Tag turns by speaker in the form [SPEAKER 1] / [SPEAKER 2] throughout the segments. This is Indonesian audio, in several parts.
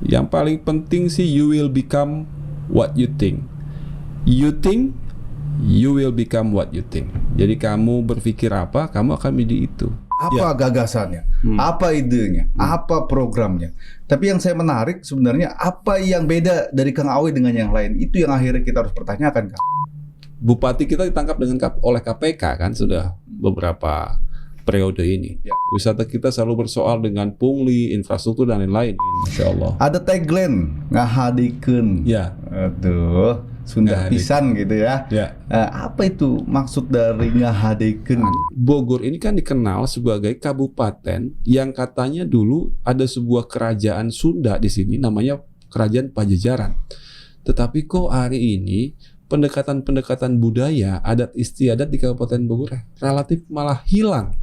[SPEAKER 1] Yang paling penting sih, you will become what you think. You think, you will become what you think. Jadi kamu berpikir apa, kamu akan menjadi itu.
[SPEAKER 2] Apa gagasannya, apa idenya, apa programnya. Tapi yang saya menarik sebenarnya apa yang beda dari Kang Awe dengan yang lain. Itu yang akhirnya kita harus pertanyakan, Kang.
[SPEAKER 1] Bupati kita ditangkap oleh KPK kan sudah beberapa periode ini.
[SPEAKER 2] Ya.
[SPEAKER 1] Wisata kita selalu bersoal dengan pungli, infrastruktur dan lain-lain. Insya Allah.
[SPEAKER 2] Ada tagline ngahadikeun.
[SPEAKER 1] Ya.
[SPEAKER 2] Aduh, Sunda pisan gitu ya.
[SPEAKER 1] Ya.
[SPEAKER 2] Apa itu maksud dari ngahadikeun?
[SPEAKER 1] Bogor ini kan dikenal sebagai kabupaten yang katanya dulu ada sebuah kerajaan Sunda di sini, namanya Kerajaan Pajajaran. Tetapi kok hari ini pendekatan-pendekatan budaya, adat istiadat di Kabupaten Bogor relatif malah hilang.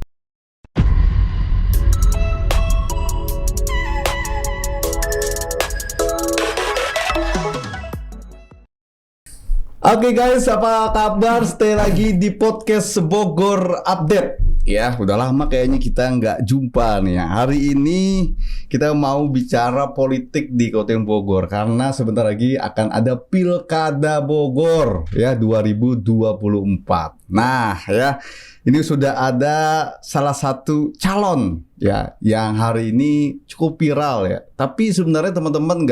[SPEAKER 2] Oke guys, apa kabar? Stay lagi di podcast Bogor Update. Ya, udah lama kayaknya kita nggak jumpa nih. Hari ini kita mau bicara politik di Kota Bogor karena sebentar lagi akan ada Pilkada Bogor ya 2024. Nah, ya ini sudah ada salah satu calon ya yang hari ini cukup viral ya. Tapi sebenarnya teman-teman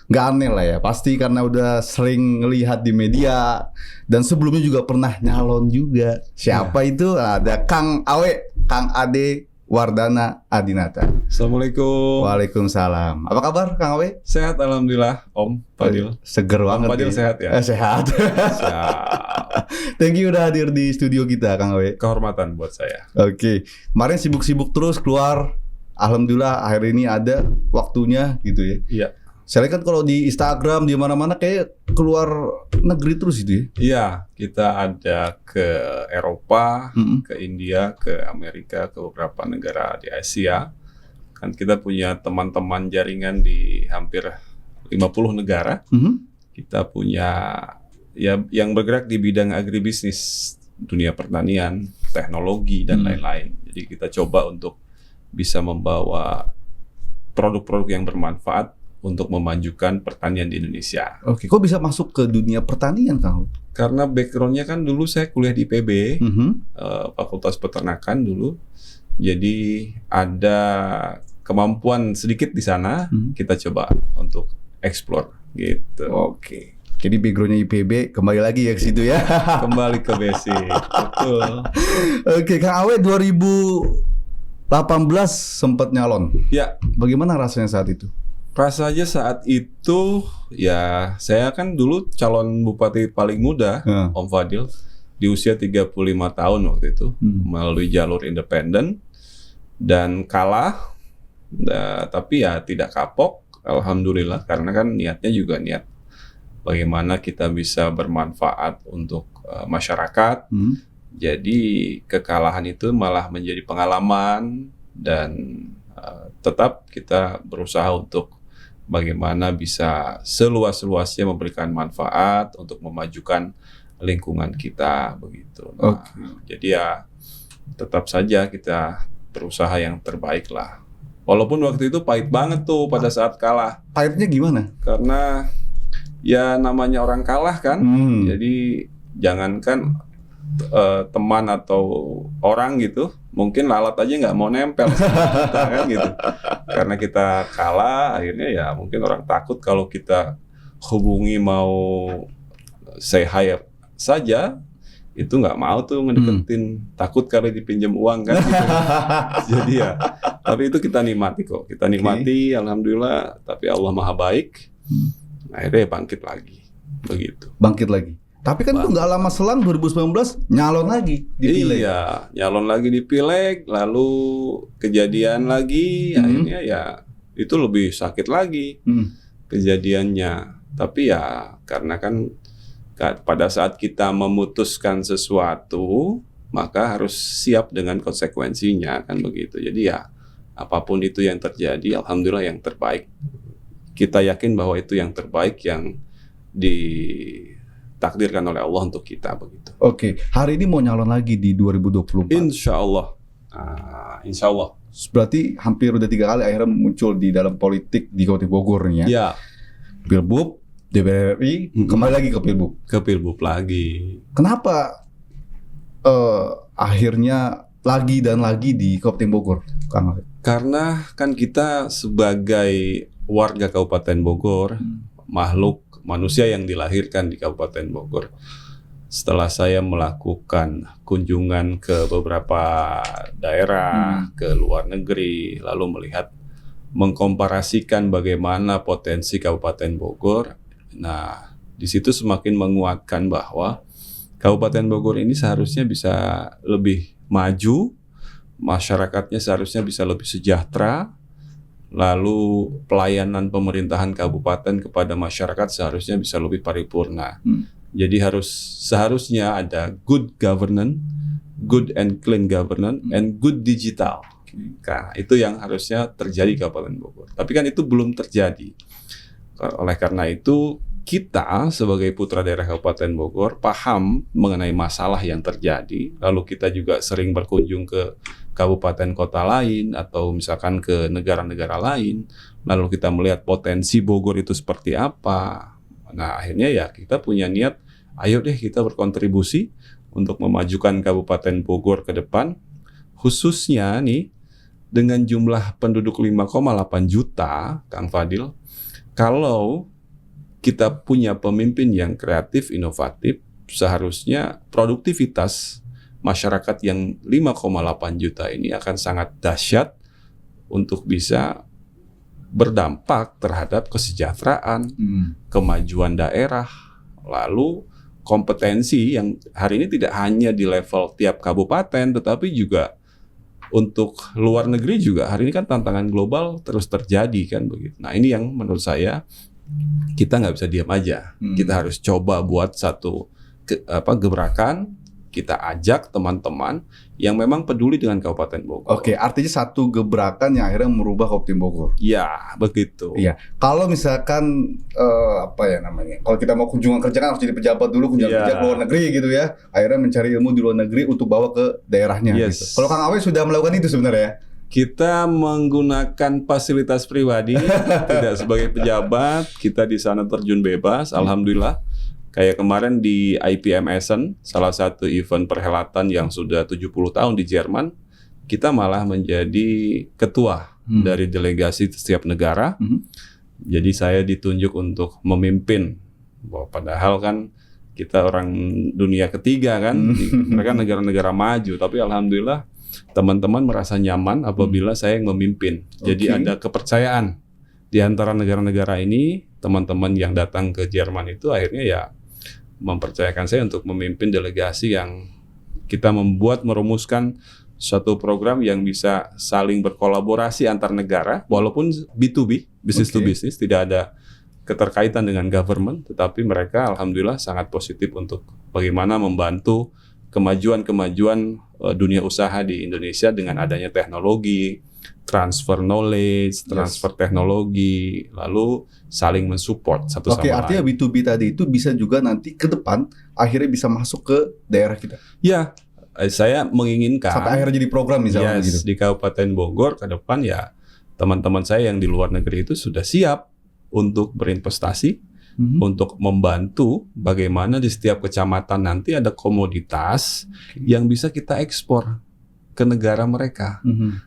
[SPEAKER 2] nggak aneh lah ya, pasti karena udah sering ngelihat di media dan sebelumnya juga pernah nyalon juga. Siapa itu? Ada Kang Awe, Kang Ade Wardana Adinata.
[SPEAKER 1] Assalamualaikum.
[SPEAKER 2] Waalaikumsalam. Apa kabar Kang Awe?
[SPEAKER 1] Sehat alhamdulillah, Om Fadil.
[SPEAKER 2] Seger banget.
[SPEAKER 1] Om Fadil
[SPEAKER 2] ya.
[SPEAKER 1] sehat ya?
[SPEAKER 2] Sehat. Thank you udah hadir di studio kita Kang Awe.
[SPEAKER 1] Kehormatan buat saya.
[SPEAKER 2] Oke. Kemarin sibuk-sibuk terus keluar. Alhamdulillah akhir ini ada waktunya gitu ya.
[SPEAKER 1] Iya.
[SPEAKER 2] Saya lihat kan kalau di Instagram di mana-mana kayak keluar negeri terus itu ya.
[SPEAKER 1] Iya, kita ada ke Eropa, ke India, ke Amerika, ke beberapa negara di Asia. Kan kita punya teman-teman jaringan di hampir 50 negara. Kita punya ya yang bergerak di bidang agribisnis, dunia pertanian, teknologi dan lain-lain. Jadi kita coba untuk bisa membawa produk-produk yang bermanfaat untuk memajukan pertanian di Indonesia.
[SPEAKER 2] Oke, kok bisa masuk ke dunia pertanian, Kang?
[SPEAKER 1] Karena backgroundnya kan dulu saya kuliah di IPB, Fakultas Peternakan dulu. Jadi ada kemampuan sedikit di sana, kita coba untuk explore gitu.
[SPEAKER 2] Oke. Jadi backgroundnya IPB, kembali lagi ya ke situ ya.
[SPEAKER 1] Kembali ke basic, betul.
[SPEAKER 2] Oke, Kang Awe 2018 sempat nyalon.
[SPEAKER 1] Ya.
[SPEAKER 2] Bagaimana rasanya saat itu?
[SPEAKER 1] Rasanya saat itu, ya saya kan dulu calon bupati paling muda, Om Fadil, di usia 35 tahun waktu itu, melalui jalur independen, dan kalah, tapi ya tidak kapok, alhamdulillah, karena kan niatnya juga niat bagaimana kita bisa bermanfaat untuk masyarakat. Jadi kekalahan itu malah menjadi pengalaman, dan tetap kita berusaha untuk bagaimana bisa seluas-luasnya memberikan manfaat untuk memajukan lingkungan kita begitu. Nah, jadi ya tetap saja kita berusaha yang terbaik lah. Walaupun waktu itu pahit banget tuh pada saat kalah.
[SPEAKER 2] Pahitnya gimana?
[SPEAKER 1] Karena ya namanya orang kalah kan. Jadi jangankan teman atau orang gitu, mungkin lalat aja nggak mau nempel sama kita kan gitu. Karena kita kalah, akhirnya ya mungkin orang takut kalau kita hubungi mau say hi saja, itu nggak mau tuh ngedeketin, takut kali dipinjam uang kan gitu. Jadi ya, tapi itu kita nikmati kok, kita nikmati, alhamdulillah. Tapi Allah Maha Baik, akhirnya bangkit lagi, begitu.
[SPEAKER 2] Bangkit lagi. Tapi kan itu nggak lama selang 2019 nyalon lagi di pileg.
[SPEAKER 1] Iya, nyalon lagi di pileg, lalu kejadian lagi, akhirnya ya itu lebih sakit lagi kejadiannya. Tapi ya karena kan pada saat kita memutuskan sesuatu, maka harus siap dengan konsekuensinya kan begitu. Jadi ya apapun itu yang terjadi, alhamdulillah yang terbaik. Kita yakin bahwa itu yang terbaik yang ditakdirkan oleh Allah untuk kita begitu.
[SPEAKER 2] Oke, hari ini mau nyalon lagi di 2024.
[SPEAKER 1] Insya Allah, insya Allah
[SPEAKER 2] berarti hampir udah 3 kali akhirnya muncul di dalam politik di Kabupaten Bogor nih ya.
[SPEAKER 1] Ya.
[SPEAKER 2] Pilbub, DPR RI, kembali lagi ke Pilbub.
[SPEAKER 1] Ke Pilbub lagi.
[SPEAKER 2] Kenapa akhirnya lagi dan lagi di Kabupaten Bogor, Kang?
[SPEAKER 1] Karena kan kita sebagai warga Kabupaten Bogor, makhluk manusia yang dilahirkan di Kabupaten Bogor. Setelah saya melakukan kunjungan ke beberapa daerah, ke luar negeri, lalu melihat, mengkomparasikan bagaimana potensi Kabupaten Bogor. Nah, di situ semakin menguatkan bahwa Kabupaten Bogor ini seharusnya bisa lebih maju, masyarakatnya seharusnya bisa lebih sejahtera, lalu pelayanan pemerintahan kabupaten kepada masyarakat seharusnya bisa lebih paripurna. Jadi seharusnya ada good governance, good and clean governance, and good digital. Nah, itu yang harusnya terjadi di Kabupaten Bogor. Tapi kan itu belum terjadi. Oleh karena itu, kita sebagai putra daerah Kabupaten Bogor paham mengenai masalah yang terjadi. Lalu kita juga sering berkunjung ke kabupaten kota lain atau misalkan ke negara-negara lain. Lalu kita melihat potensi Bogor itu seperti apa. Nah, akhirnya ya kita punya niat, ayo deh kita berkontribusi untuk memajukan Kabupaten Bogor ke depan. Khususnya nih, dengan jumlah penduduk 5,8 juta, Kang Fadil, kalau kita punya pemimpin yang kreatif, inovatif, seharusnya produktivitas masyarakat yang 5,8 juta ini akan sangat dahsyat untuk bisa berdampak terhadap kesejahteraan, kemajuan daerah, lalu kompetensi yang hari ini tidak hanya di level tiap kabupaten, tetapi juga untuk luar negeri juga. Hari ini kan tantangan global terus terjadi kan begitu. Nah, ini yang menurut saya kita nggak bisa diam aja. Kita harus coba buat satu gebrakan. Kita ajak teman-teman yang memang peduli dengan Kabupaten Bogor.
[SPEAKER 2] Oke, artinya satu gebrakan yang akhirnya merubah Kabupaten Bogor.
[SPEAKER 1] Ya, begitu.
[SPEAKER 2] Iya. Kalau misalkan kalau kita mau kunjungan kerja kan harus jadi pejabat dulu, kunjungan kerja ke luar negeri gitu ya. Akhirnya mencari ilmu di luar negeri untuk bawa ke daerahnya.
[SPEAKER 1] Yes.
[SPEAKER 2] Gitu. Kalau Kang Awe sudah melakukan itu sebenarnya?
[SPEAKER 1] Kita menggunakan fasilitas pribadi, tidak sebagai pejabat. Kita di sana terjun bebas, alhamdulillah. Kayak kemarin di IPM Essen, salah satu event perhelatan yang sudah 70 tahun di Jerman, kita malah menjadi ketua dari delegasi setiap negara. Jadi saya ditunjuk untuk memimpin. Padahal kan kita orang dunia ketiga kan, mereka negara-negara maju. Tapi alhamdulillah teman-teman merasa nyaman apabila saya yang memimpin. Jadi ada kepercayaan di antara negara-negara ini. Teman-teman yang datang ke Jerman itu akhirnya ya mempercayakan saya untuk memimpin delegasi yang kita merumuskan suatu program yang bisa saling berkolaborasi antar negara, walaupun B2B, business to business, tidak ada keterkaitan dengan government, tetapi mereka alhamdulillah sangat positif untuk bagaimana membantu kemajuan dunia usaha di Indonesia dengan adanya teknologi, transfer knowledge, transfer teknologi, lalu saling mensupport satu sama lain.
[SPEAKER 2] Oke, artinya B2B tadi itu bisa juga nanti ke depan akhirnya bisa masuk ke daerah kita.
[SPEAKER 1] Ya, saya menginginkan
[SPEAKER 2] sampai akhirnya jadi program misalnya
[SPEAKER 1] di Kabupaten Bogor ke depan ya teman-teman saya yang di luar negeri itu sudah siap untuk berinvestasi, untuk membantu bagaimana di setiap kecamatan nanti ada komoditas yang bisa kita ekspor ke negara mereka.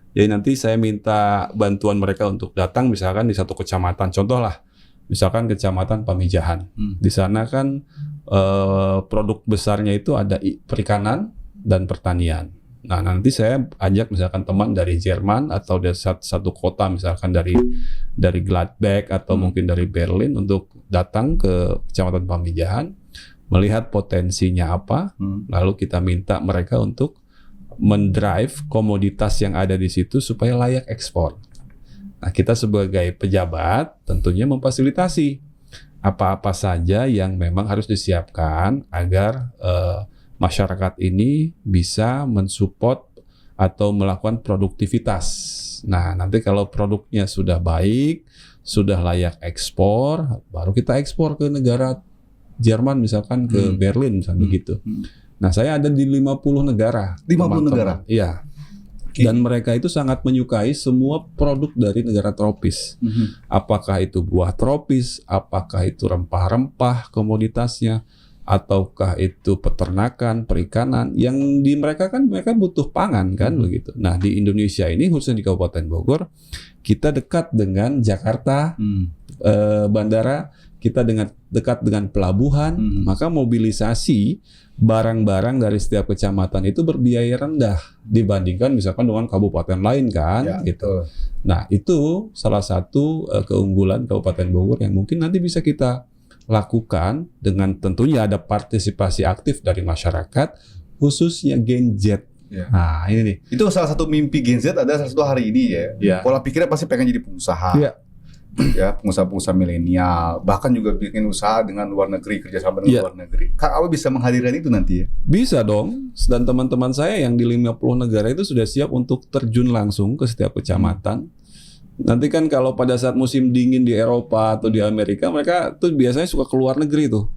[SPEAKER 1] Jadi nanti saya minta bantuan mereka untuk datang misalkan di satu kecamatan, contoh lah, misalkan kecamatan Pamijahan. Di sana kan produk besarnya itu ada perikanan dan pertanian. Nah, nanti saya ajak misalkan teman dari Jerman atau dari satu kota misalkan dari Gladbach atau mungkin dari Berlin untuk datang ke kecamatan Pamijahan, melihat potensinya apa, lalu kita minta mereka untuk mendrive komoditas yang ada di situ supaya layak ekspor. Nah, kita sebagai pejabat tentunya memfasilitasi apa-apa saja yang memang harus disiapkan agar masyarakat ini bisa mensupport atau melakukan produktivitas. Nah, nanti kalau produknya sudah baik, sudah layak ekspor, baru kita ekspor ke negara Jerman misalkan ke Berlin misalnya begitu. Nah, saya ada di 50 negara.
[SPEAKER 2] 50 negara?
[SPEAKER 1] Iya. Dan mereka itu sangat menyukai semua produk dari negara tropis. Apakah itu buah tropis, apakah itu rempah-rempah komoditasnya, ataukah itu peternakan, perikanan, yang di mereka butuh pangan kan begitu. Nah di Indonesia ini khususnya di Kabupaten Bogor, kita dekat dengan Jakarta, bandara, kita dekat dengan pelabuhan, maka mobilisasi barang-barang dari setiap kecamatan itu berbiaya rendah dibandingkan misalkan dengan kabupaten lain kan, gitu. Nah itu salah satu keunggulan Kabupaten Bogor yang mungkin nanti bisa kita lakukan dengan tentunya ada partisipasi aktif dari masyarakat, khususnya Gen Z. Nah ini nih.
[SPEAKER 2] Itu salah satu mimpi Gen Z ada salah satu hari ini ya. Pola pikirnya pasti pengen jadi pengusaha. Ya, pengusaha-pengusaha milenial, bahkan juga bikin usaha dengan luar negeri, kerjasama dengan luar negeri. Kak Awe bisa menghadirkan itu nanti ya?
[SPEAKER 1] Bisa dong, dan teman-teman saya yang di 50 negara itu sudah siap untuk terjun langsung ke setiap kecamatan. Nanti kan kalau pada saat musim dingin di Eropa atau di Amerika, mereka tuh biasanya suka keluar negeri tuh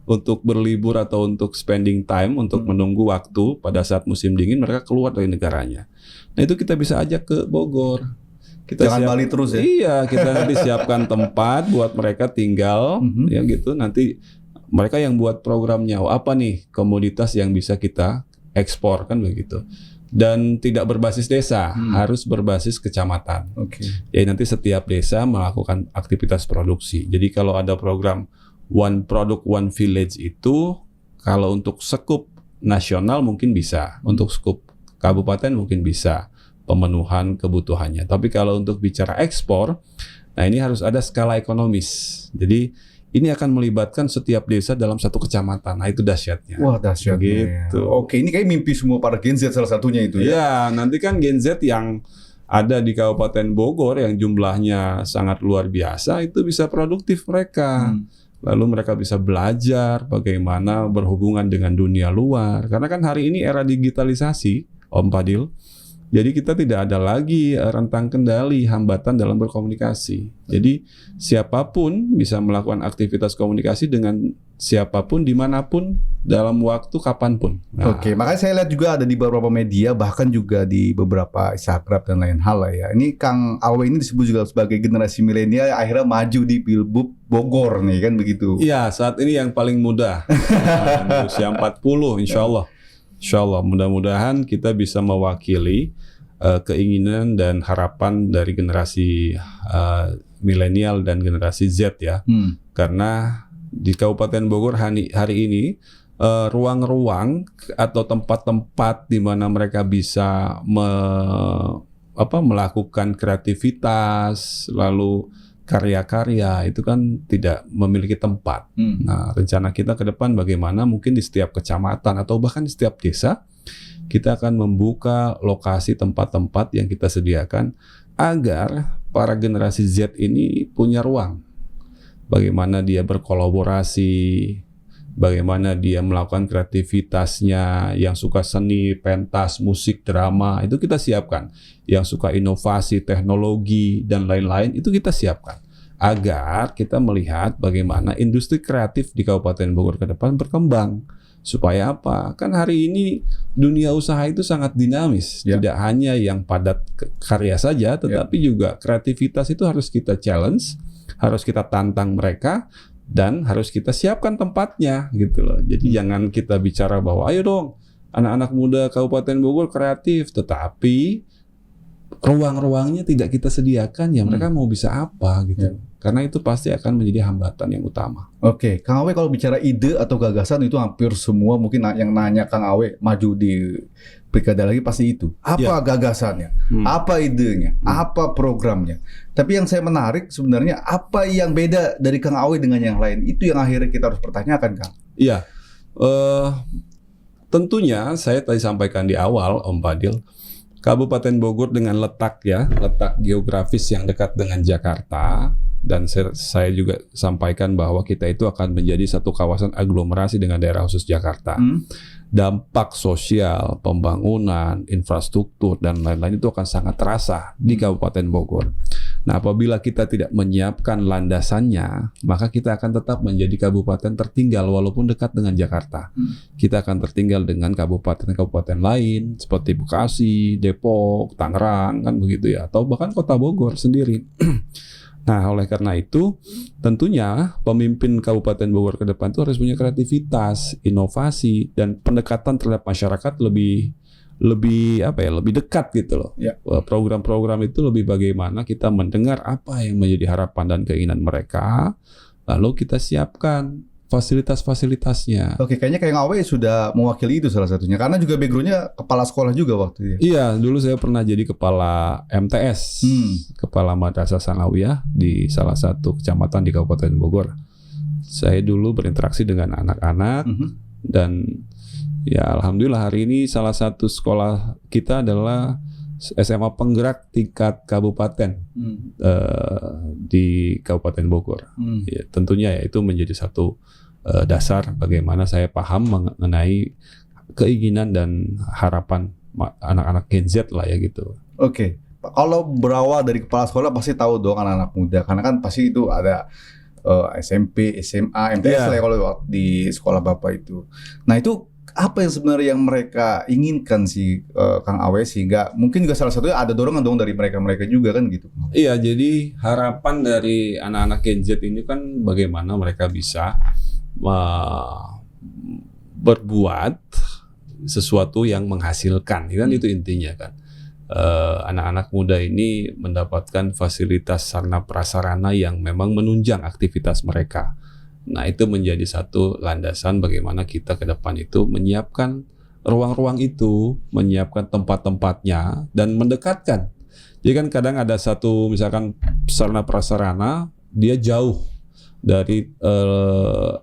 [SPEAKER 1] untuk berlibur atau untuk spending time, untuk menunggu waktu pada saat musim dingin mereka keluar dari negaranya. Nah itu kita bisa ajak ke Bogor.
[SPEAKER 2] Jangan Bali terus ya.
[SPEAKER 1] Iya, kita nanti siapkan tempat buat mereka tinggal, ya gitu. Nanti mereka yang buat programnya, apa nih komoditas yang bisa kita ekspor kan begitu. Dan tidak berbasis desa, harus berbasis kecamatan. Ya nanti setiap desa melakukan aktivitas produksi. Jadi kalau ada program One Product One Village itu, kalau untuk skup nasional mungkin bisa, untuk skup kabupaten mungkin bisa. Pemenuhan kebutuhannya. Tapi kalau untuk bicara ekspor, nah ini harus ada skala ekonomis. Jadi ini akan melibatkan setiap desa dalam satu kecamatan. Nah itu dahsyatnya.
[SPEAKER 2] Wah dahsyat gitu. Oke, ini kayak mimpi semua para Gen Z salah satunya itu ya.
[SPEAKER 1] Ya, nanti kan Gen Z yang ada di Kabupaten Bogor yang jumlahnya sangat luar biasa itu bisa produktif mereka. Lalu mereka bisa belajar bagaimana berhubungan dengan dunia luar. Karena kan hari ini era digitalisasi, Om Fadil. Jadi kita tidak ada lagi rentang kendali, hambatan dalam berkomunikasi. Jadi siapapun bisa melakukan aktivitas komunikasi dengan siapapun, dimanapun, dalam waktu kapanpun.
[SPEAKER 2] Nah. Oke, makanya saya lihat juga ada di beberapa media, bahkan juga di beberapa Instagram dan lain hal lah ya. Ini Kang Awe ini disebut juga sebagai generasi milenial akhirnya maju di Pilbub Bogor nih kan begitu.
[SPEAKER 1] Iya, saat ini yang paling muda, usia 40 insya Allah. Insya Allah, mudah-mudahan kita bisa mewakili keinginan dan harapan dari generasi milenial dan generasi Z ya. Karena di Kabupaten Bogor hari ini ruang-ruang atau tempat-tempat di mana mereka bisa melakukan kreativitas, lalu karya-karya itu kan tidak memiliki tempat. Nah, rencana kita ke depan bagaimana mungkin di setiap kecamatan atau bahkan di setiap desa kita akan membuka lokasi tempat-tempat yang kita sediakan agar para generasi Z ini punya ruang. Bagaimana dia berkolaborasi, bagaimana dia melakukan kreativitasnya, yang suka seni, pentas, musik, drama, itu kita siapkan. Yang suka inovasi, teknologi, dan lain-lain, itu kita siapkan. Agar kita melihat bagaimana industri kreatif di Kabupaten Bogor ke depan berkembang. Supaya apa? Kan hari ini dunia usaha itu sangat dinamis. Tidak hanya yang padat karya saja, tetapi juga kreativitas itu harus kita challenge, harus kita tantang mereka, dan harus kita siapkan tempatnya gitu loh. Jadi jangan kita bicara bahwa ayo dong anak-anak muda Kabupaten Bogor kreatif, tetapi ruang-ruangnya tidak kita sediakan, ya mereka mau bisa apa gitu. Karena itu pasti akan menjadi hambatan yang utama.
[SPEAKER 2] Oke, Kang Awe kalau bicara ide atau gagasan itu hampir semua mungkin yang nanya Kang Awe maju di pilkada lagi pasti itu. Apa gagasannya? Apa idenya? Apa programnya? Tapi yang saya menarik sebenarnya apa yang beda dari Kang Awe dengan yang lain? Itu yang akhirnya kita harus pertanyakan, Kang.
[SPEAKER 1] Iya. Tentunya saya tadi sampaikan di awal, Om Fadil, Kabupaten Bogor dengan letak geografis yang dekat dengan Jakarta, dan saya juga sampaikan bahwa kita itu akan menjadi satu kawasan aglomerasi dengan daerah khusus Jakarta. Dampak sosial, pembangunan, infrastruktur, dan lain-lain itu akan sangat terasa di Kabupaten Bogor. Nah, apabila kita tidak menyiapkan landasannya, maka kita akan tetap menjadi kabupaten tertinggal walaupun dekat dengan Jakarta. Kita akan tertinggal dengan kabupaten-kabupaten lain seperti Bekasi, Depok, Tangerang, kan begitu ya, atau bahkan Kota Bogor sendiri. Nah, oleh karena itu, tentunya pemimpin Kabupaten Bogor ke depan itu harus punya kreativitas, inovasi, dan pendekatan terhadap masyarakat lebih dekat gitu loh. Ya. Program-program itu lebih bagaimana kita mendengar apa yang menjadi harapan dan keinginan mereka, lalu kita siapkan fasilitas-fasilitasnya.
[SPEAKER 2] Oke, kayaknya Kang Awe sudah mewakili itu salah satunya, karena juga background-nya kepala sekolah juga waktu itu.
[SPEAKER 1] Iya, dulu saya pernah jadi kepala MTS, kepala Madrasah Sanawiyah di salah satu kecamatan di Kabupaten Bogor. Saya dulu berinteraksi dengan anak-anak dan ya alhamdulillah hari ini salah satu sekolah kita adalah SMA penggerak tingkat kabupaten di Kabupaten Bogor. Ya, tentunya ya itu menjadi satu dasar bagaimana saya paham mengenai keinginan dan harapan anak-anak Gen Z lah ya gitu.
[SPEAKER 2] Oke. Kalau berawal dari kepala sekolah pasti tahu dong anak-anak muda, karena kan pasti itu ada SMP, SMA, MTS lah ya kalau di sekolah Bapak itu. Nah itu apa yang sebenarnya yang mereka inginkan sih Kang Awe, sehingga mungkin juga salah satunya ada dorongan dong dari mereka juga kan gitu.
[SPEAKER 1] Iya, jadi harapan dari anak-anak Gen Z ini kan bagaimana mereka bisa berbuat sesuatu yang menghasilkan, kan itu intinya kan. Anak-anak muda ini mendapatkan fasilitas sarana prasarana yang memang menunjang aktivitas mereka. Nah, itu menjadi satu landasan bagaimana kita ke depan itu menyiapkan ruang-ruang itu, menyiapkan tempat-tempatnya, dan mendekatkan. Jadi kan kadang ada satu misalkan sarana prasarana, dia jauh dari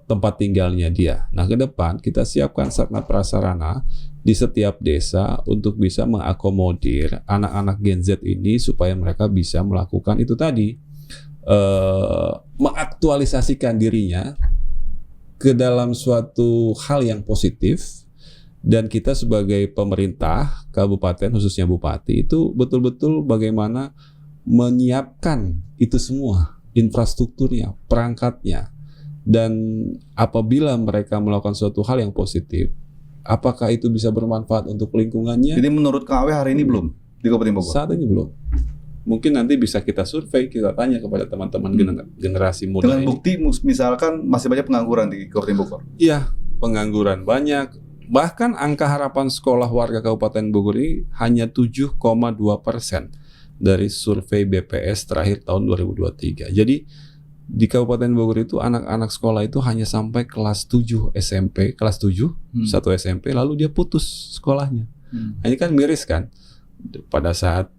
[SPEAKER 1] tempat tinggalnya dia. Nah, ke depan kita siapkan sarana prasarana di setiap desa untuk bisa mengakomodir anak-anak Gen Z ini supaya mereka bisa melakukan itu tadi. Mengaktualisasikan dirinya ke dalam suatu hal yang positif, dan kita sebagai pemerintah kabupaten khususnya bupati itu betul-betul bagaimana menyiapkan itu semua, infrastrukturnya, perangkatnya, dan apabila mereka melakukan suatu hal yang positif, apakah itu bisa bermanfaat untuk lingkungannya?
[SPEAKER 2] Jadi menurut Kang Awe hari ini belum di Kabupaten Bogor?
[SPEAKER 1] Saat ini belum. Mungkin nanti bisa kita survei, kita tanya kepada teman-teman generasi muda
[SPEAKER 2] dengan bukti misalkan masih banyak pengangguran di Kabupaten Bogor.
[SPEAKER 1] Iya, pengangguran banyak. Bahkan angka harapan sekolah warga Kabupaten Bogor ini hanya 7,2% dari survei BPS terakhir tahun 2023. Jadi di Kabupaten Bogor itu anak-anak sekolah itu hanya sampai kelas 7 SMP, kelas 7, satu SMP, lalu dia putus sekolahnya. Ini kan miris kan? Pada saat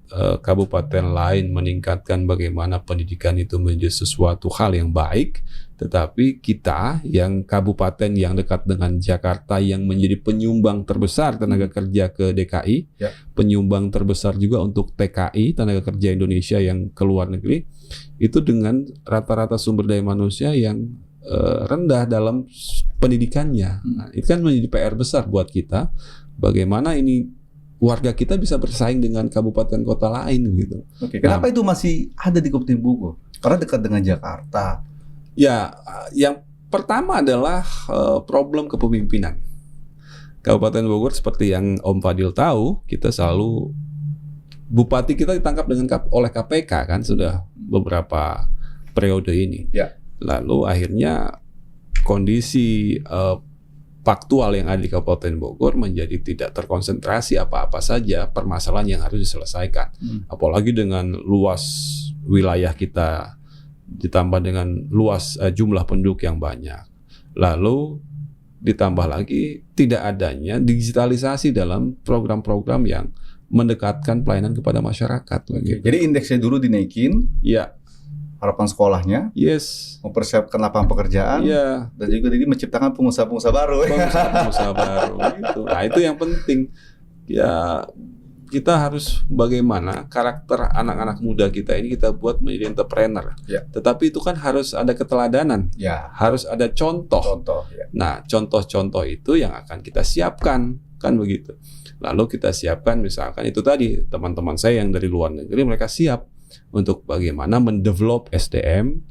[SPEAKER 1] kabupaten lain meningkatkan bagaimana pendidikan itu menjadi sesuatu hal yang baik, tetapi kita yang kabupaten yang dekat dengan Jakarta yang menjadi penyumbang terbesar tenaga kerja ke DKI, penyumbang terbesar juga untuk TKI, tenaga kerja Indonesia yang ke luar negeri, itu dengan rata-rata sumber daya manusia yang rendah dalam pendidikannya. Nah, itu kan menjadi PR besar buat kita, bagaimana ini warga kita bisa bersaing dengan kabupaten kota lain gitu.
[SPEAKER 2] Oke, kenapa itu masih ada di Kabupaten Bogor? Karena dekat dengan Jakarta.
[SPEAKER 1] Ya, yang pertama adalah problem kepemimpinan. Kabupaten Bogor seperti yang Om Fadil tahu, kita selalu bupati kita ditangkap oleh KPK kan sudah beberapa periode ini. Ya. Lalu akhirnya kondisi faktual yang ada di Kabupaten Bogor menjadi tidak terkonsentrasi apa-apa saja permasalahan yang harus diselesaikan. Apalagi dengan luas wilayah kita ditambah dengan luas jumlah penduduk yang banyak. Lalu ditambah lagi tidak adanya digitalisasi dalam program-program yang mendekatkan pelayanan kepada masyarakat.
[SPEAKER 2] Gitu. Jadi indeksnya dulu dinaikin.
[SPEAKER 1] Ya.
[SPEAKER 2] Harapan sekolahnya, mempersiapkan lapangan pekerjaan, dan juga jadi menciptakan pengusaha-pengusaha baru.
[SPEAKER 1] Pengusaha baru gitu. Nah itu yang penting. Ya kita harus bagaimana karakter anak-anak muda kita ini kita buat menjadi entrepreneur. Tetapi itu kan harus ada keteladanan, harus ada contoh. Nah contoh-contoh itu yang akan kita siapkan, kan begitu. Lalu kita siapkan misalkan itu tadi teman-teman saya yang dari luar negeri mereka siap. untuk bagaimana mendevelop SDM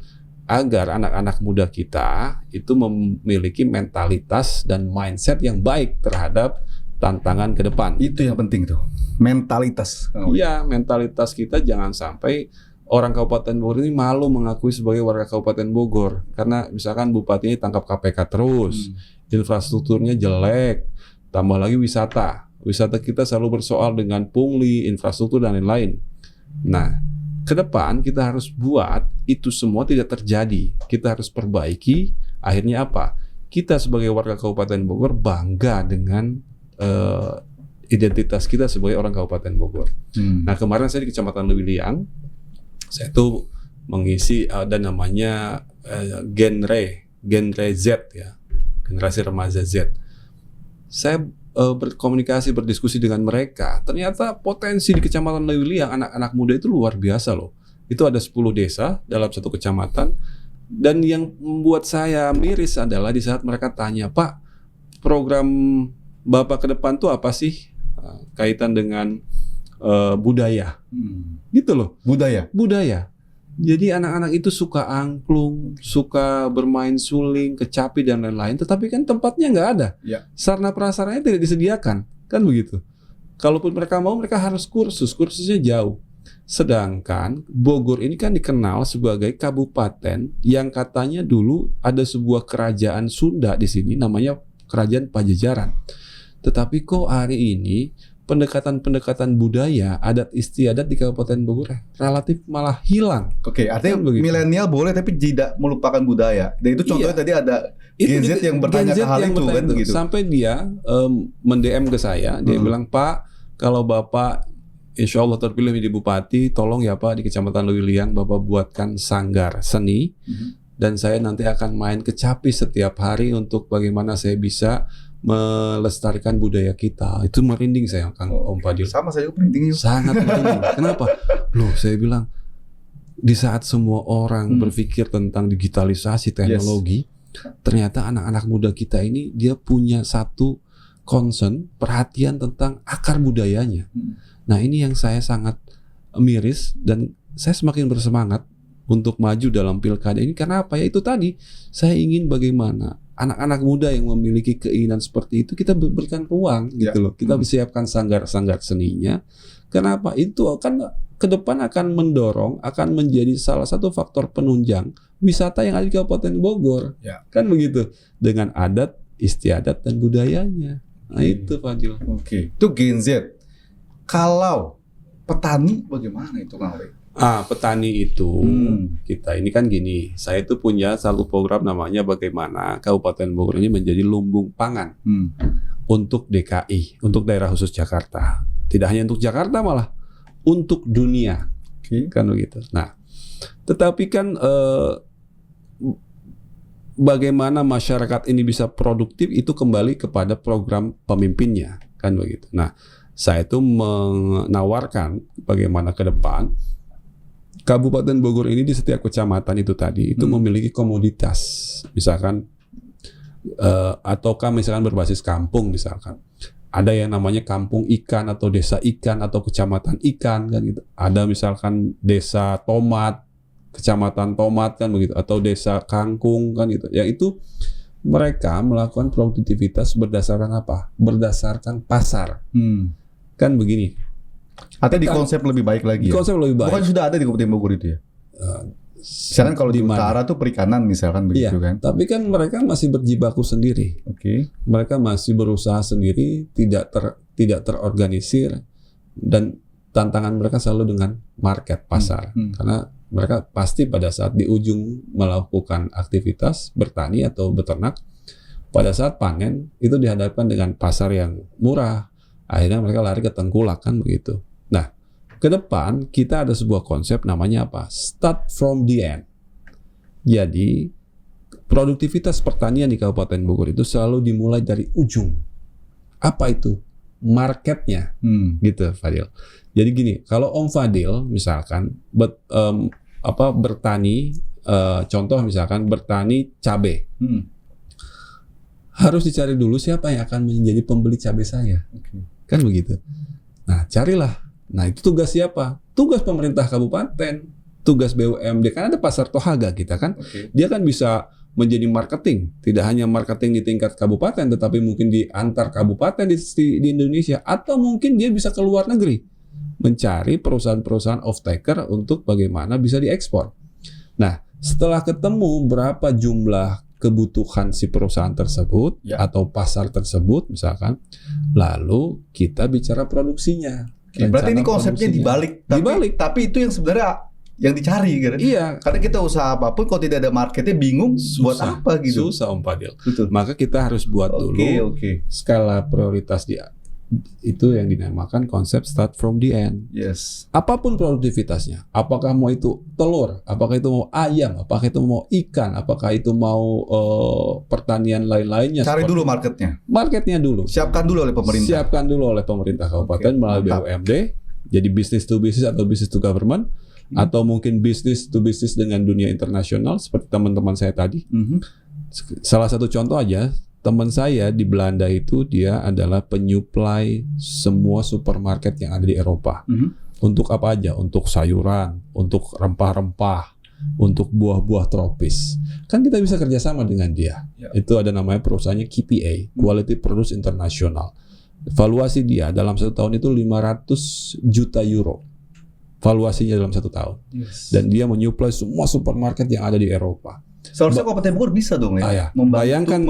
[SPEAKER 1] agar anak-anak muda kita itu memiliki mentalitas dan mindset yang baik terhadap tantangan ke depan.
[SPEAKER 2] Itu yang penting tuh, mentalitas.
[SPEAKER 1] Iya, mentalitas kita jangan sampai orang Kabupaten Bogor ini malu mengakui sebagai warga Kabupaten Bogor karena misalkan bupatinya tangkap KPK terus, infrastrukturnya jelek, tambah lagi wisata kita selalu bersoal dengan pungli, infrastruktur dan lain-lain. Nah, ke depan kita harus buat itu semua tidak terjadi. Kita harus perbaiki. Akhirnya apa? Kita sebagai warga Kabupaten Bogor bangga dengan identitas kita sebagai orang Kabupaten Bogor. Nah, kemarin saya di Kecamatan Lewiliang, saya tuh mengisi ada namanya genre Z ya, generasi remaja Z. Saya berkomunikasi, berdiskusi dengan mereka. Ternyata potensi di Kecamatan Lewiliang anak-anak muda itu luar biasa loh. Itu ada 10 desa dalam satu kecamatan. Dan yang membuat saya miris adalah di saat mereka tanya, Pak, program Bapak ke depan tuh apa sih? Kaitan dengan budaya. Gitu loh. Budaya. Jadi anak-anak itu suka angklung, suka bermain suling, kecapi dan lain-lain. Tetapi kan tempatnya nggak ada.
[SPEAKER 2] Ya.
[SPEAKER 1] Sarana prasarannya tidak disediakan, kan begitu. Kalaupun mereka mau, mereka harus kursusnya jauh. Sedangkan Bogor ini kan dikenal sebagai kabupaten yang katanya dulu ada sebuah kerajaan Sunda di sini, namanya Kerajaan Pajajaran. Tetapi kok hari ini pendekatan budaya, adat istiadat di Kabupaten Bogor relatif malah hilang.
[SPEAKER 2] Oke, artinya milenial boleh tapi tidak melupakan budaya. Dan itu contohnya tadi ada Gen Z yang bertanya ke hal itu kan begitu.
[SPEAKER 1] Sampai dia mend-DM ke saya, dia bilang, Pak, kalau Bapak insya Allah terpilih menjadi bupati, tolong ya Pak di Kecamatan Lewiliang Bapak buatkan sanggar seni. Dan saya nanti akan main kecapi setiap hari untuk bagaimana saya bisa melestarikan budaya kita. Itu merinding saya, Kang Om Fadil.
[SPEAKER 2] Sama saya merinding.
[SPEAKER 1] Sangat merinding. Kenapa? Loh, saya bilang di saat semua orang berpikir tentang digitalisasi teknologi, ternyata anak-anak muda kita ini dia punya satu concern, perhatian tentang akar budayanya. Nah, ini yang saya sangat miris dan saya semakin bersemangat untuk maju dalam pilkada ini karena apa? Ya itu tadi, saya ingin bagaimana anak-anak muda yang memiliki keinginan seperti itu kita berikan ruang gitu loh. Kita siapkan sanggar-sanggar seninya. Kenapa? Itu akan ke depan akan mendorong, akan menjadi salah satu faktor penunjang wisata yang ada di Kabupaten Bogor. Kan begitu. Dengan adat, istiadat dan budayanya. Nah, itu Fadil.
[SPEAKER 2] Itu Gen Z. Kalau petani bagaimana itu Kang Oleh?
[SPEAKER 1] Petani itu kita ini kan gini, saya itu punya satu program namanya bagaimana Kabupaten Bogor ini menjadi lumbung pangan untuk DKI, untuk daerah khusus Jakarta. Tidak hanya untuk Jakarta malah untuk dunia, kan begitu. Nah, tetapi kan bagaimana masyarakat ini bisa produktif itu kembali kepada program pemimpinnya, kan begitu. Nah, saya itu menawarkan bagaimana ke depan Kabupaten Bogor ini di setiap kecamatan itu tadi itu memiliki komoditas, misalkan ataukah misalkan berbasis kampung, misalkan ada yang namanya kampung ikan atau desa ikan atau kecamatan ikan kan gitu. Ada misalkan desa tomat, kecamatan tomat kan begitu, atau desa kangkung kan gitu. Yang itu mereka melakukan produktivitas berdasarkan apa? Berdasarkan pasar. Kan begini.
[SPEAKER 2] Atau di konsep lebih baik lagi ya?
[SPEAKER 1] Konsep lebih baik.
[SPEAKER 2] Bukan sudah ada di Kabupaten Bogor itu ya? Misalkan kalau di utara tuh perikanan misalkan begitu kan?
[SPEAKER 1] Tapi kan mereka masih berjibaku sendiri. Mereka masih berusaha sendiri, tidak terorganisir, dan tantangan mereka selalu dengan market, pasar. Karena mereka pasti pada saat di ujung melakukan aktivitas bertani atau beternak, pada saat panen itu dihadapkan dengan pasar yang murah. Akhirnya mereka lari ke tengkulak kan begitu. Nah, ke depan kita ada sebuah konsep namanya apa? Start from the end. Jadi produktivitas pertanian di Kabupaten Bogor itu selalu dimulai dari ujung. Apa itu? Marketnya, gitu Fadil. Jadi gini, kalau Om Fadil misalkan bertani, contoh misalkan bertani cabai. Harus dicari dulu siapa yang akan menjadi pembeli cabai saya. Kan begitu. Nah, carilah. Nah, itu tugas siapa? tugas pemerintah kabupaten, tugas BUMD, kan ada pasar tohaga kita kan. Dia kan bisa menjadi marketing, tidak hanya marketing di tingkat kabupaten, tetapi mungkin di antar kabupaten di Indonesia, atau mungkin dia bisa ke luar negeri mencari perusahaan-perusahaan off-taker untuk bagaimana bisa diekspor. Nah, setelah ketemu berapa jumlah kebutuhan si perusahaan tersebut atau pasar tersebut misalkan, lalu kita bicara produksinya.
[SPEAKER 2] Berarti ini konsepnya dibalik, tapi itu yang sebenarnya yang dicari kan?
[SPEAKER 1] Iya.
[SPEAKER 2] Karena kita usaha apapun kalau tidak ada marketnya bingung buat apa gitu.
[SPEAKER 1] Susah Om Fadil. Betul. Maka kita harus buat dulu skala prioritas dia. Itu yang dinamakan konsep start from the end.
[SPEAKER 2] Yes.
[SPEAKER 1] Apapun produktivitasnya, apakah mau itu telur, apakah itu mau ayam, apakah itu mau ikan, apakah itu mau pertanian lain-lainnya.
[SPEAKER 2] Cari dulu marketnya.
[SPEAKER 1] Marketnya dulu.
[SPEAKER 2] Siapkan dulu oleh pemerintah
[SPEAKER 1] kabupaten melalui BUMD. Jadi business to business atau business to government. Atau mungkin business to business dengan dunia internasional seperti teman-teman saya tadi. Salah satu contoh aja, teman saya di Belanda itu dia adalah penyuplai semua supermarket yang ada di Eropa. Untuk apa aja? Untuk sayuran, untuk rempah-rempah, untuk buah-buah tropis. Kan kita bisa kerjasama dengan dia. Itu ada namanya perusahaannya KPA, Quality Produce International. Valuasi dia dalam 1 tahun itu 500 juta euro. Valuasinya dalam 1 tahun. Dan dia menyuplai semua supermarket yang ada di Eropa.
[SPEAKER 2] Seharusnya Kabupaten Bogor bisa dong ya.
[SPEAKER 1] Bayangkan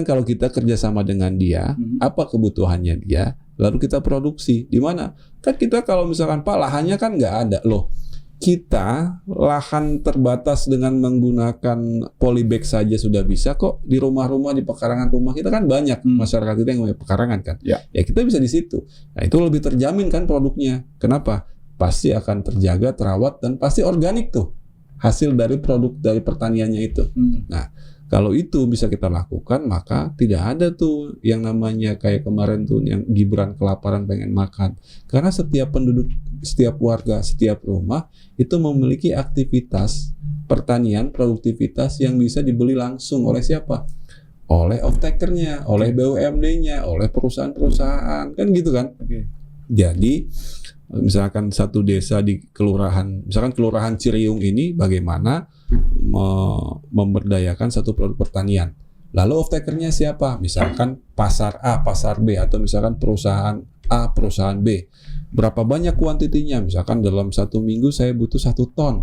[SPEAKER 1] kalau kita kerjasama dengan dia, apa kebutuhannya dia, lalu kita produksi di mana? Kan kita kalau misalkan Pak lahannya kan nggak ada loh. Kita lahan terbatas dengan menggunakan polybag saja sudah bisa kok. Di rumah-rumah, di pekarangan rumah kita kan banyak masyarakat kita yang punya pekarangan kan. Ya kita bisa di situ. Nah itu lebih terjamin kan produknya. Kenapa? Pasti akan terjaga, terawat, dan pasti organik tuh hasil dari produk dari pertaniannya itu. Nah, kalau itu bisa kita lakukan, maka tidak ada tuh yang namanya kayak kemarin tuh yang Gibran kelaparan pengen makan. Karena setiap penduduk, setiap warga, setiap rumah itu memiliki aktivitas pertanian, produktivitas yang bisa dibeli langsung oleh siapa? Oleh off-takernya, oleh BUMD-nya, oleh perusahaan-perusahaan, kan gitu kan? Jadi misalkan satu desa di kelurahan, misalkan kelurahan Ciriung ini bagaimana memberdayakan satu produk pertanian. Lalu off-takernya siapa? Misalkan pasar A, pasar B, atau misalkan perusahaan A, perusahaan B. Berapa banyak kuantitinya? Misalkan dalam 1 minggu saya butuh 1 ton.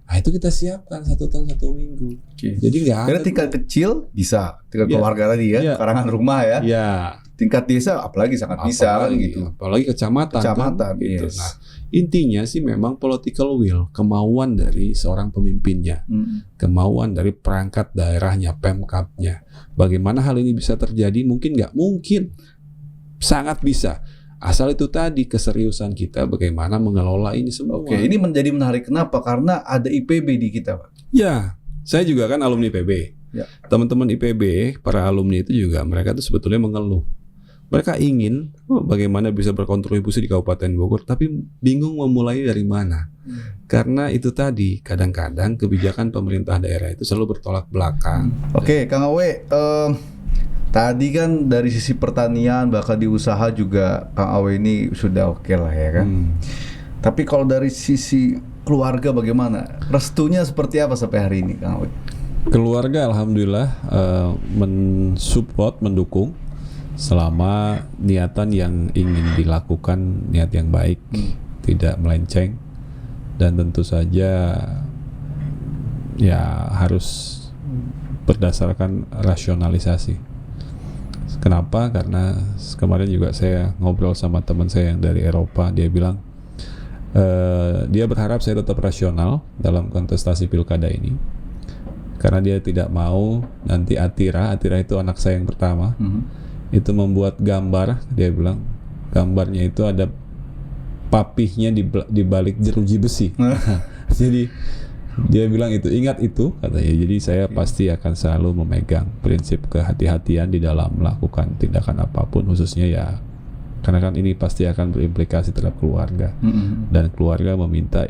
[SPEAKER 1] Nah itu kita siapkan 1 ton 1 minggu. Jadi nggak ada.
[SPEAKER 2] Karena tingkat kecil bisa, tingkat keluarga tadi ya, karangan rumah ya. Tingkat desa apalagi sangat bisa gitu.
[SPEAKER 1] Apalagi kecamatan gitu. Nah, intinya sih memang political will, kemauan dari seorang pemimpinnya. Kemauan dari perangkat daerahnya, Pemkabnya. Bagaimana hal ini bisa terjadi? Mungkin nggak mungkin. Sangat bisa. Asal itu tadi keseriusan kita bagaimana mengelola ini semua.
[SPEAKER 2] Ini menjadi menarik. Kenapa? Karena ada IPB di kita, Pak.
[SPEAKER 1] Ya, saya juga kan alumni IPB. Teman-teman IPB, para alumni itu juga mereka tuh sebetulnya mengeluh. Mereka ingin bagaimana bisa berkontribusi di Kabupaten Bogor, tapi bingung memulai dari mana. Karena itu tadi, kadang-kadang kebijakan pemerintah daerah itu selalu bertolak belakang.
[SPEAKER 2] Kang Awe, tadi kan dari sisi pertanian, bahkan di usaha juga Kang Awe ini sudah oke lah ya kan. Tapi kalau dari sisi keluarga bagaimana? Restunya seperti apa sampai hari ini Kang Awe?
[SPEAKER 1] Keluarga alhamdulillah mensupport, mendukung. Selama niatan yang ingin dilakukan, niat yang baik, tidak melenceng, dan tentu saja ya harus berdasarkan rasionalisasi. Kenapa? Karena kemarin juga saya ngobrol sama teman saya yang dari Eropa, dia bilang dia berharap saya tetap rasional dalam kontestasi pilkada ini, karena dia tidak mau nanti Atira itu anak saya yang pertama. Itu membuat gambar, dia bilang gambarnya itu ada papihnya di balik jeruji besi. Jadi dia bilang itu, ingat itu katanya. Jadi saya pasti akan selalu memegang prinsip kehati-hatian di dalam melakukan tindakan apapun, khususnya ya karena kan ini pasti akan berimplikasi terhadap keluarga. Dan keluarga meminta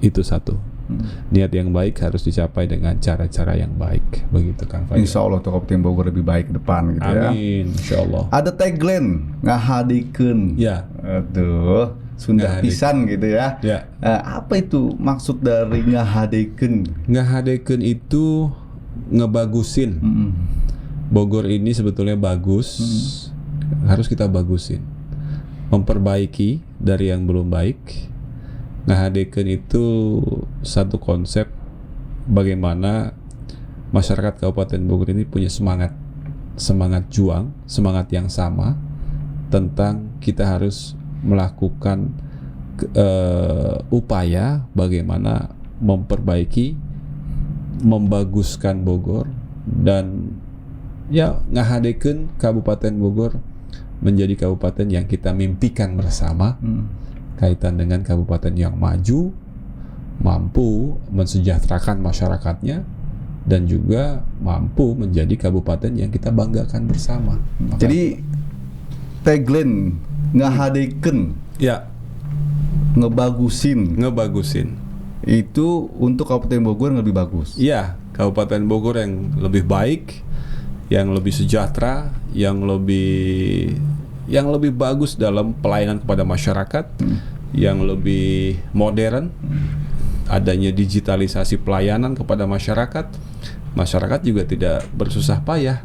[SPEAKER 1] itu satu. Niat yang baik harus dicapai dengan cara-cara yang baik, begitu Kang Fadil.
[SPEAKER 2] Insya Allah Kabupaten Bogor lebih baik ke depan gitu ya.
[SPEAKER 1] Amin, insya Allah.
[SPEAKER 2] Ada tagline ngahadikeun.
[SPEAKER 1] Ya.
[SPEAKER 2] Aduh, Sunda pisan gitu ya.
[SPEAKER 1] Ya.
[SPEAKER 2] Apa itu maksud dari ngahadekeun?
[SPEAKER 1] Ngahadekeun itu ngebagusin. Bogor ini sebetulnya bagus, harus kita bagusin. Memperbaiki dari yang belum baik. Ngahadekeun itu satu konsep bagaimana masyarakat Kabupaten Bogor ini punya semangat juang, semangat yang sama tentang kita harus melakukan upaya bagaimana memperbaiki, membaguskan Bogor dan ya ngahadekeun Kabupaten Bogor menjadi kabupaten yang kita mimpikan bersama, kaitan dengan kabupaten yang maju, mampu mensejahterakan masyarakatnya, dan juga mampu menjadi kabupaten yang kita banggakan bersama.
[SPEAKER 2] Jadi tagline ngahadekeun,
[SPEAKER 1] ya,
[SPEAKER 2] ngebagusin itu untuk Kabupaten Bogor yang lebih bagus.
[SPEAKER 1] Iya, Kabupaten Bogor yang lebih baik, yang lebih sejahtera, yang lebih bagus dalam pelayanan kepada masyarakat, yang lebih modern, adanya digitalisasi pelayanan kepada masyarakat. Masyarakat juga tidak bersusah payah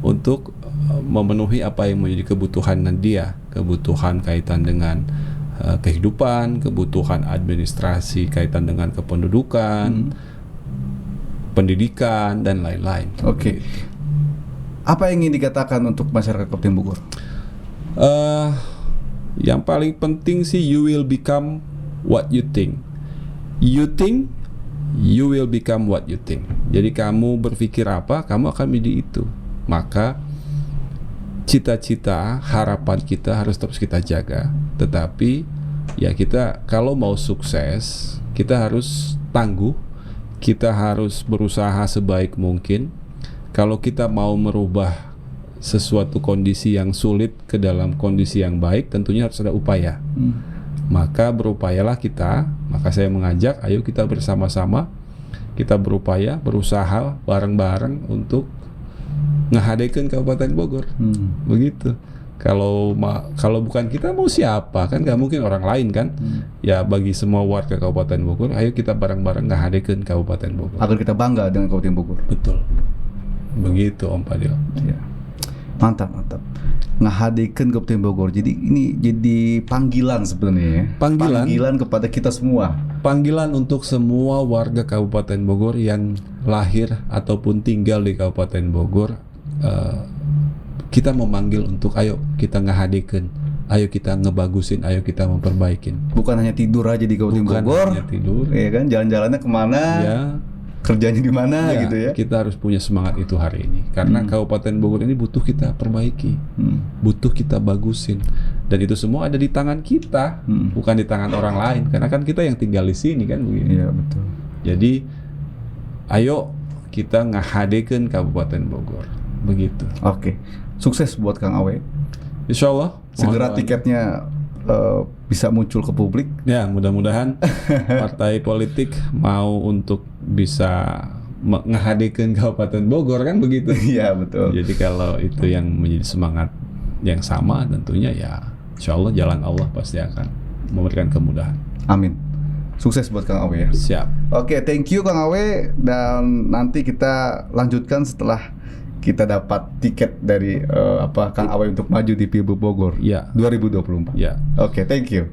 [SPEAKER 1] untuk memenuhi apa yang menjadi kebutuhan dia, kebutuhan kaitan dengan kehidupan, kebutuhan administrasi kaitan dengan kependudukan, pendidikan, dan lain-lain.
[SPEAKER 2] Oke. Apa yang ingin dikatakan untuk masyarakat Kabupaten Bogor?
[SPEAKER 1] Yang paling penting sih, you will become what you think. You think, you will become what you think. Jadi kamu berpikir apa, kamu akan menjadi itu. Maka cita-cita, harapan kita harus terus kita jaga. Tetapi ya kita kalau mau sukses, kita harus tangguh, kita harus berusaha sebaik mungkin. Kalau kita mau merubah sesuatu kondisi yang sulit ke dalam kondisi yang baik, tentunya harus ada upaya. Maka berupayalah kita. Maka saya mengajak, ayo kita bersama-sama, kita berupaya, berusaha bareng-bareng untuk ngahadekeun Kabupaten Bogor. Begitu. Kalau bukan kita, mau siapa? Kan nggak mungkin orang lain kan. Ya bagi semua warga Kabupaten Bogor, ayo kita bareng-bareng ngahadekeun Kabupaten Bogor.
[SPEAKER 2] Agar kita bangga dengan Kabupaten Bogor.
[SPEAKER 1] Betul. Begitu Om Fadil.
[SPEAKER 2] Ya. Mantap. Ngahadekeun Kabupaten Bogor. Jadi ini jadi panggilan sebenarnya. Panggilan kepada kita semua.
[SPEAKER 1] Panggilan untuk semua warga Kabupaten Bogor yang lahir ataupun tinggal di Kabupaten Bogor. Kita memanggil untuk ayo kita ngahadekeun, ayo kita ngebagusin, ayo kita memperbaikin.
[SPEAKER 2] Bukan hanya tidur aja di Kabupaten Bogor.
[SPEAKER 1] Hanya tidur.
[SPEAKER 2] Ya kan, jalan-jalannya kemana? Ya. Kerjanya di mana gitu ya.
[SPEAKER 1] Kita harus punya semangat itu hari ini. Karena Kabupaten Bogor ini butuh kita perbaiki. Butuh kita bagusin. Dan itu semua ada di tangan kita, bukan di tangan orang lain. Karena kan kita yang tinggal di sini kan begini.
[SPEAKER 2] Iya, betul.
[SPEAKER 1] Jadi ayo kita ngahadekeun Kabupaten Bogor. Begitu.
[SPEAKER 2] Oke. Sukses buat Kang Awe.
[SPEAKER 1] Insyaallah.
[SPEAKER 2] Segera tiketnya bisa muncul ke publik.
[SPEAKER 1] Ya, mudah-mudahan partai politik mau untuk bisa ngahadekeun Kabupaten Bogor kan begitu.
[SPEAKER 2] Iya, betul.
[SPEAKER 1] Jadi kalau itu yang menjadi semangat yang sama, tentunya ya insyaallah jalan Allah pasti akan memberikan kemudahan.
[SPEAKER 2] Amin. Sukses buat Kang Awe ya.
[SPEAKER 1] Siap.
[SPEAKER 2] Oke, thank you Kang Awe, dan nanti kita lanjutkan setelah kita dapat tiket dari Kang Awe untuk maju di Pilgub Bogor 2024.
[SPEAKER 1] Ya.
[SPEAKER 2] Oke, thank you.